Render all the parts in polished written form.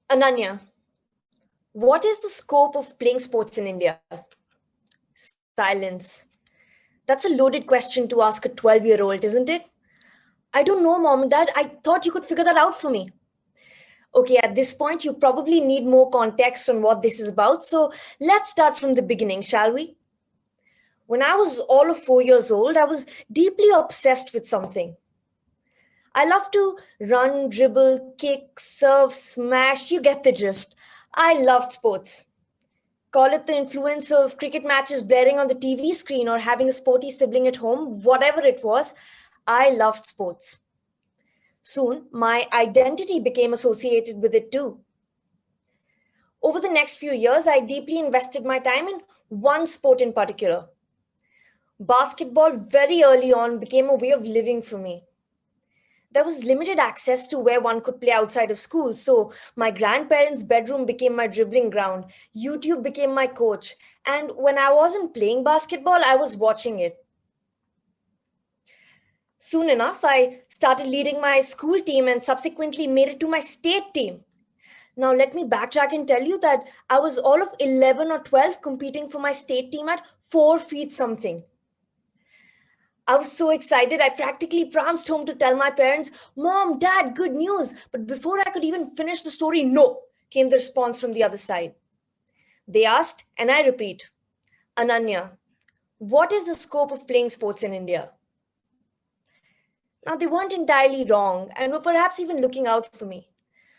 Ananya, what is the scope of playing sports in India? Silence. That's a loaded question to ask a 12-year-old, isn't it? I don't know, mom and dad. I thought you could figure that out for me. Okay, at this point, you probably need more context on what this is about. So let's start from the beginning, shall we? When I was all of 4 years old, I was deeply obsessed with something. I love to run, dribble, kick, serve, smash. You get the drift. I loved sports. Call it the influence of cricket matches blaring on the TV screen or having a sporty sibling at home, whatever it was, I loved sports. Soon, my identity became associated with it too. Over the next few years, I deeply invested my time in one sport in particular. Basketball, very early on, became a way of living for me. There was limited access to where one could play outside of school, so my grandparents' bedroom became my dribbling ground. YouTube became my coach. And when I wasn't playing basketball, I was watching it. Soon enough, I started leading my school team and subsequently made it to my state team. Now, let me backtrack and tell you that I was all of 11 or 12 competing for my state team at 4 feet something. I was so excited, I practically pranced home to tell my parents, Mom, Dad, good news. But before I could even finish the story, no, came the response from the other side. They asked, and I repeat, Ananya, what is the scope of playing sports in India? Now, they weren't entirely wrong and were perhaps even looking out for me.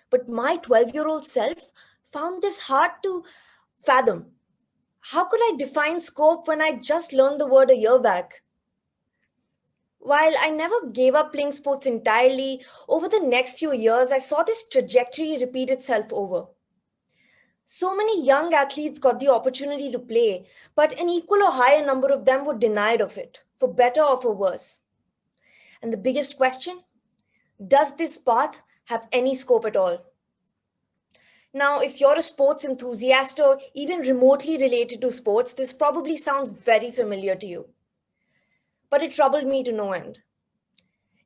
But my 12-year-old self found this hard to fathom. How could I define scope when I just learned the word a year back? While I never gave up playing sports entirely, over the next few years, I saw this trajectory repeat itself over. So many young athletes got the opportunity to play, but an equal or higher number of them were denied of it, for better or for worse. And the biggest question, does this path have any scope at all? Now, if you're a sports enthusiast or even remotely related to sports, this probably sounds very familiar to you. But it troubled me to no end.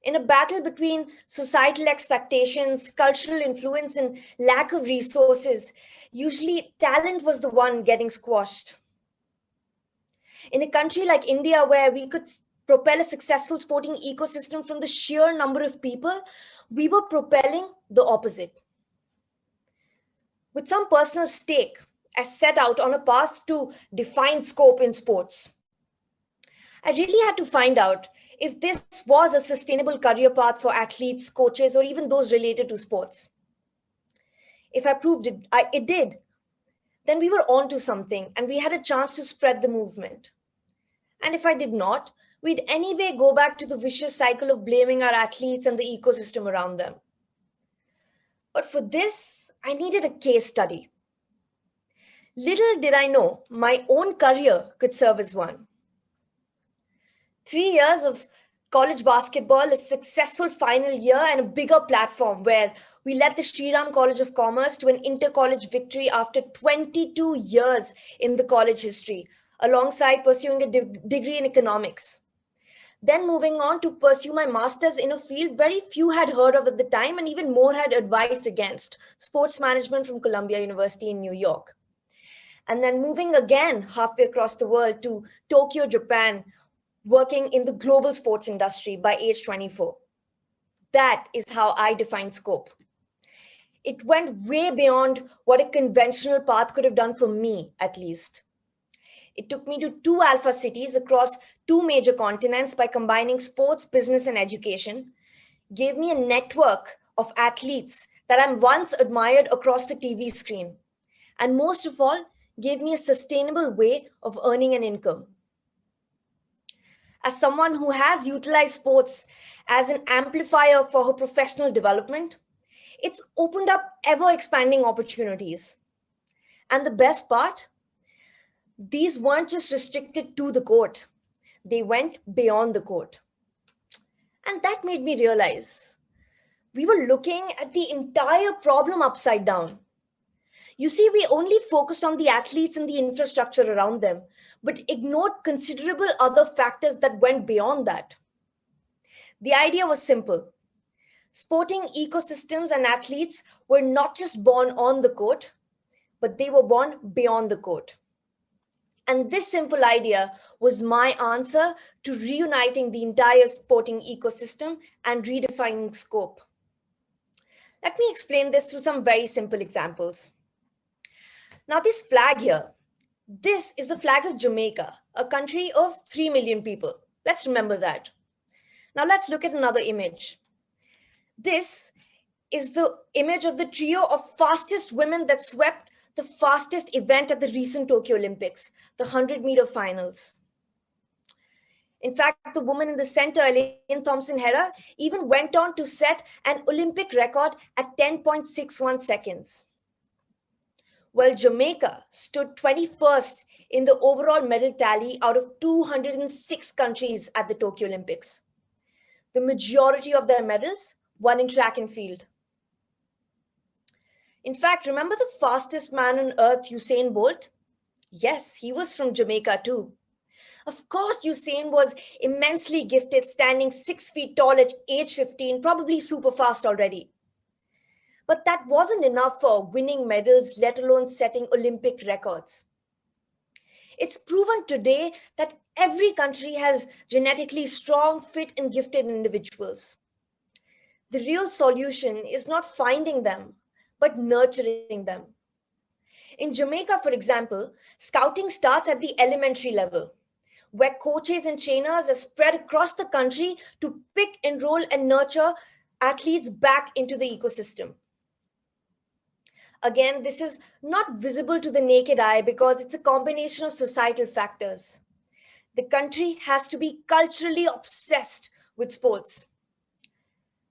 In a battle between societal expectations, cultural influence, and lack of resources, usually talent was the one getting squashed. In a country like India, where we could propel a successful sporting ecosystem from the sheer number of people, we were propelling the opposite. With some personal stake, I set out on a path to define scope in sports. I really had to find out if this was a sustainable career path for athletes, coaches, or even those related to sports. If I proved it did, then we were on to something and we had a chance to spread the movement. And if I did not, we'd anyway go back to the vicious cycle of blaming our athletes and the ecosystem around them. But for this, I needed a case study. Little did I know my own career could serve as one. 3 years of college basketball, a successful final year, and a bigger platform where we led the Shriram College of Commerce to an inter-college victory after 22 years in the college history, alongside pursuing a degree in economics. Then moving on to pursue my master's in a field very few had heard of at the time and even more had advised against, sports management from Columbia University in New York. And then moving again halfway across the world to Tokyo, Japan, working in the global sports industry by age 24. That is how I define scope. It went way beyond what a conventional path could have done for me, at least. It took me to 2 alpha cities across 2 major continents by combining sports, business, and education, gave me a network of athletes that I once admired across the TV screen, and most of all, gave me a sustainable way of earning an income. As someone who has utilized sports as an amplifier for her professional development, it's opened up ever-expanding opportunities. And the best part, these weren't just restricted to the court. They went beyond the court. And that made me realize we were looking at the entire problem upside down. You see, we only focused on the athletes and the infrastructure around them, but ignored considerable other factors that went beyond that. The idea was simple. Sporting ecosystems and athletes were not just born on the court, but they were born beyond the court. And this simple idea was my answer to reuniting the entire sporting ecosystem and redefining scope. Let me explain this through some very simple examples. Now, this flag here, this is the flag of Jamaica, a country of 3 million people. Let's remember that. Now, let's look at another image. This is the image of the trio of fastest women that swept the fastest event at the recent Tokyo Olympics, the 100-meter finals. In fact, the woman in the center, Elaine Thompson-Herah, even went on to set an Olympic record at 10.61 seconds. Well, Jamaica stood 21st in the overall medal tally out of 206 countries at the Tokyo Olympics. The majority of their medals won in track and field. In fact, remember the fastest man on earth, Usain Bolt? Yes, he was from Jamaica too. Of course, Usain was immensely gifted, standing 6 feet tall at age 15, probably super fast already. But that wasn't enough for winning medals, let alone setting Olympic records. It's proven today that every country has genetically strong, fit, and gifted individuals. The real solution is not finding them, but nurturing them. In Jamaica, for example, scouting starts at the elementary level, where coaches and trainers are spread across the country to pick, enroll, and nurture athletes back into the ecosystem. Again, this is not visible to the naked eye because it's a combination of societal factors. The country has to be culturally obsessed with sports.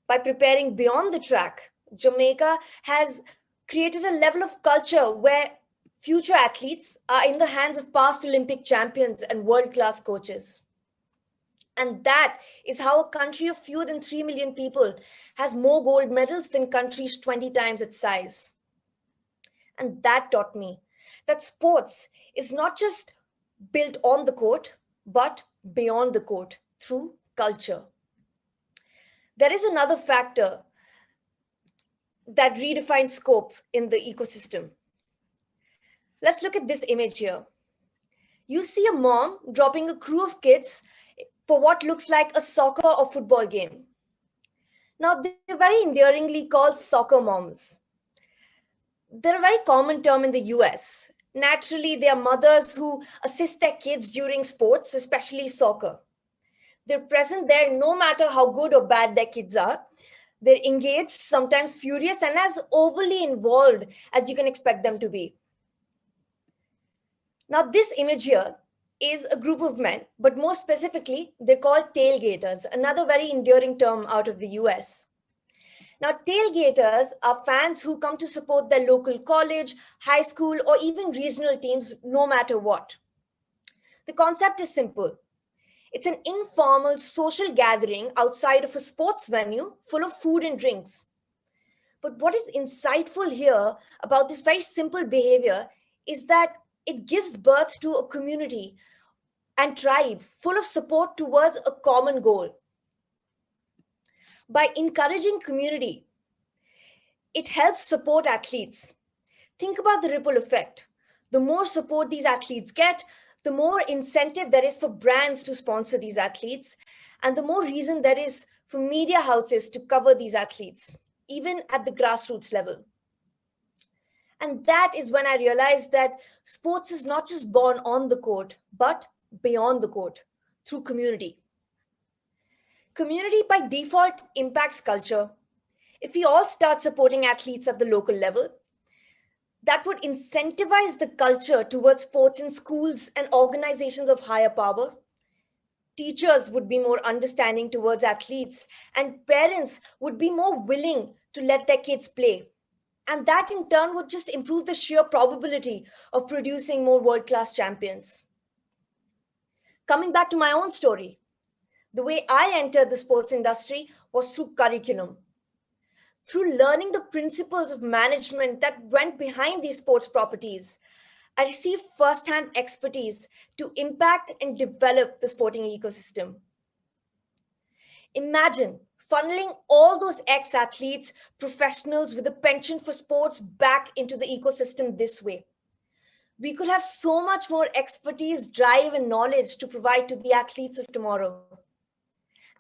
By preparing beyond the track, Jamaica has created a level of culture where future athletes are in the hands of past Olympic champions and world-class coaches. And that is how a country of fewer than 3 million people has more gold medals than countries 20 times its size. And that taught me that sports is not just built on the court, but beyond the court through culture. There is another factor that redefines scope in the ecosystem. Let's look at this image here. You see a mom dropping a crew of kids for what looks like a soccer or football game. Now, they're very endearingly called soccer moms. They're a very common term in the US. Naturally, they are mothers who assist their kids during sports, especially soccer. They're present there no matter how good or bad their kids are. They're engaged, sometimes furious, and as overly involved as you can expect them to be. Now, this image here is a group of men, but more specifically, they're called tailgaters, another very endearing term out of the US. Now, tailgaters are fans who come to support their local college, high school, or even regional teams, no matter what. The concept is simple. It's an informal social gathering outside of a sports venue full of food and drinks. But what is insightful here about this very simple behavior is that it gives birth to a community and tribe full of support towards a common goal. By encouraging community, it helps support athletes. Think about the ripple effect. The more support these athletes get, the more incentive there is for brands to sponsor these athletes, and the more reason there is for media houses to cover these athletes, even at the grassroots level. And that is when I realized that sports is not just born on the court, but beyond the court, through community. Community by default impacts culture. If we all start supporting athletes at the local level, that would incentivize the culture towards sports in schools and organizations of higher power. Teachers would be more understanding towards athletes, and parents would be more willing to let their kids play. And that in turn would just improve the sheer probability of producing more world-class champions. Coming back to my own story, the way I entered the sports industry was through curriculum. Through learning the principles of management that went behind these sports properties, I received firsthand expertise to impact and develop the sporting ecosystem. Imagine funneling all those ex-athletes, professionals with a penchant for sports back into the ecosystem this way. We could have so much more expertise, drive, and knowledge to provide to the athletes of tomorrow.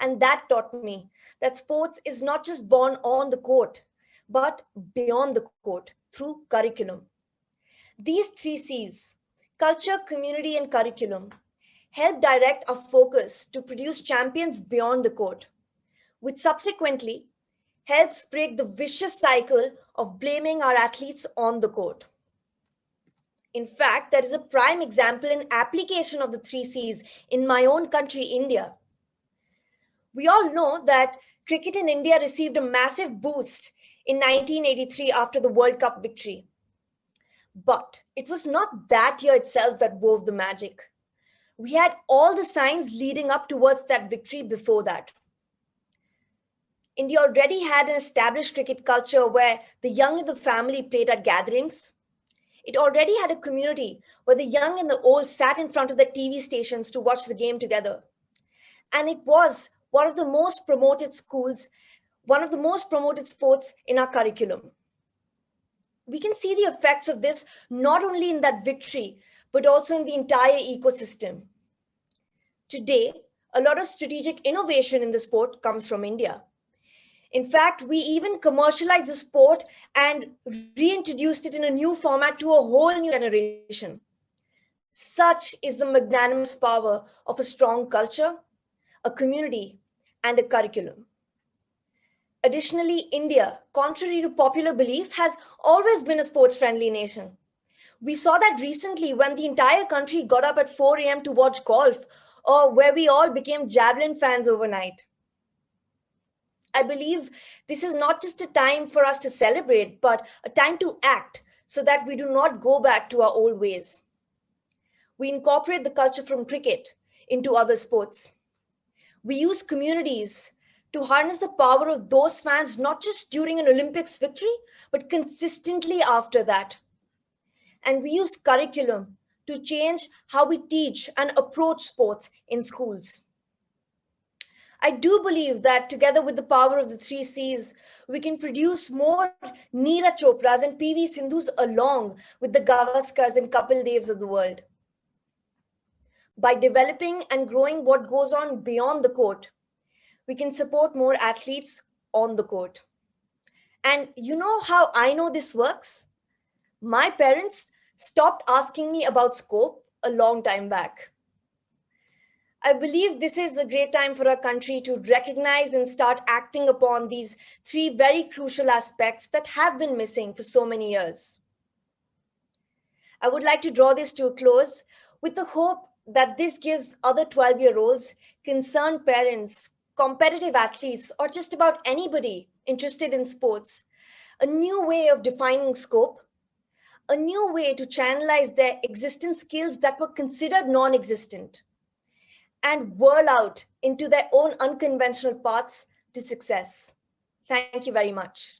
And that taught me that sports is not just born on the court, but beyond the court through curriculum. These three C's, culture, community, and curriculum, help direct our focus to produce champions beyond the court, which subsequently helps break the vicious cycle of blaming our athletes on the court. In fact, there is a prime example and application of the three C's in my own country, India. We all know that cricket in India received a massive boost in 1983 after the World Cup victory. But it was not that year itself that wove the magic. We had all the signs leading up towards that victory before that. India already had an established cricket culture where the young in the family played at gatherings. It already had a community where the young and the old sat in front of their TV stations to watch the game together. And it was one of the most promoted schools, one of the most promoted sports in our curriculum. We can see the effects of this not only in that victory, but also in the entire ecosystem. Today, a lot of strategic innovation in the sport comes from India. In fact, we even commercialized the sport and reintroduced it in a new format to a whole new generation. Such is the magnanimous power of a strong culture, a community, and a curriculum. Additionally, India, contrary to popular belief, has always been a sports-friendly nation. We saw that recently when the entire country got up at 4 a.m. to watch golf, or where we all became javelin fans overnight. I believe this is not just a time for us to celebrate, but a time to act so that we do not go back to our old ways. We incorporate the culture from cricket into other sports. We use communities to harness the power of those fans, not just during an Olympics victory, but consistently after that. And we use curriculum to change how we teach and approach sports in schools. I do believe that together with the power of the three C's, we can produce more Neeraj Chopras and PV Sindhus along with the Gavaskars and Kapil Devs of the world. By developing and growing what goes on beyond the court, we can support more athletes on the court. And you know how I know this works? My parents stopped asking me about scope a long time back. I believe this is a great time for our country to recognize and start acting upon these three very crucial aspects that have been missing for so many years. I would like to draw this to a close with the hope that this gives other 12-year-olds, concerned parents, competitive athletes, or just about anybody interested in sports, a new way of defining scope, a new way to channelize their existing skills that were considered non-existent, and whirl out into their own unconventional paths to success. Thank you very much.